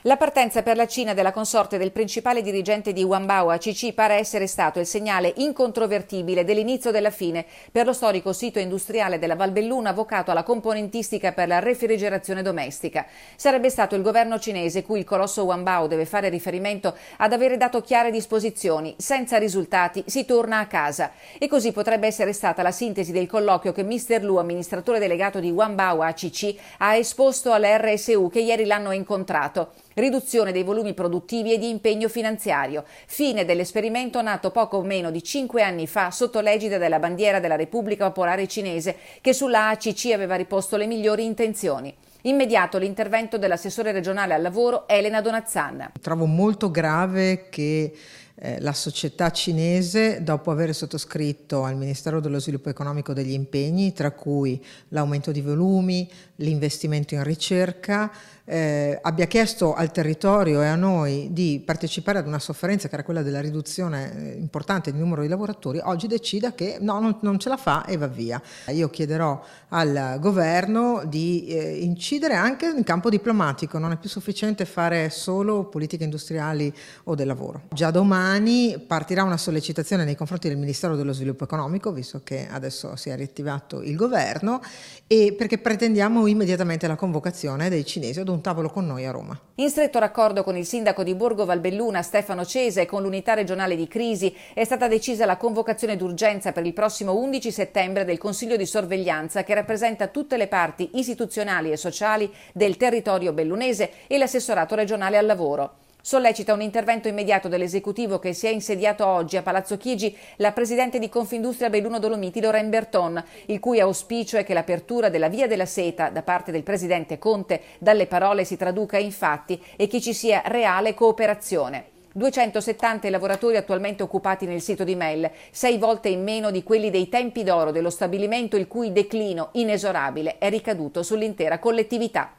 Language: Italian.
La partenza per la Cina della consorte del principale dirigente di Wanbao ACC pare essere stato il segnale incontrovertibile dell'inizio della fine per lo storico sito industriale della Valbelluna vocato alla componentistica per la refrigerazione domestica. Sarebbe stato il governo cinese, cui il colosso Wanbao deve fare riferimento, ad avere dato chiare disposizioni. Senza risultati si torna a casa. E così potrebbe essere stata la sintesi del colloquio che Mr. Lu, amministratore delegato di Wanbao ACC, ha esposto all'RSU che ieri l'hanno incontrato. Riduzione dei volumi produttivi e di impegno finanziario. Fine dell'esperimento nato poco meno di 5 anni fa sotto l'egida della bandiera della Repubblica Popolare Cinese, che sulla ACC aveva riposto le migliori intenzioni. Immediato l'intervento dell'assessore regionale al lavoro Elena Donazzan. Trovo molto grave che la società cinese, dopo aver sottoscritto al Ministero dello Sviluppo Economico degli impegni, tra cui l'aumento di volumi, l'investimento in ricerca, abbia chiesto al territorio e a noi di partecipare ad una sofferenza che era quella della riduzione importante del numero di lavoratori, oggi decida che no, non ce la fa e va via. Io chiederò al governo di incidere anche in campo diplomatico, non è più sufficiente fare solo politiche industriali o del lavoro. Già domani partirà una sollecitazione nei confronti del Ministero dello Sviluppo Economico, visto che adesso si è riattivato il governo, e perché pretendiamo immediatamente la convocazione dei cinesi ad un tavolo con noi a Roma. In stretto raccordo con il sindaco di Borgo Valbelluna Stefano Cesa e con l'unità regionale di crisi è stata decisa la convocazione d'urgenza per il prossimo 11 settembre del Consiglio di sorveglianza che rappresenta tutte le parti istituzionali e sociali del territorio bellunese e l'assessorato regionale al lavoro. Sollecita un intervento immediato dell'esecutivo che si è insediato oggi a Palazzo Chigi la presidente di Confindustria Belluno Dolomiti Lorraine Berton, il cui auspicio è che l'apertura della Via della Seta da parte del presidente Conte dalle parole si traduca in fatti e che ci sia reale cooperazione. 270 i lavoratori attualmente occupati nel sito di Mel, 6 volte in meno di quelli dei tempi d'oro dello stabilimento, il cui declino inesorabile è ricaduto sull'intera collettività.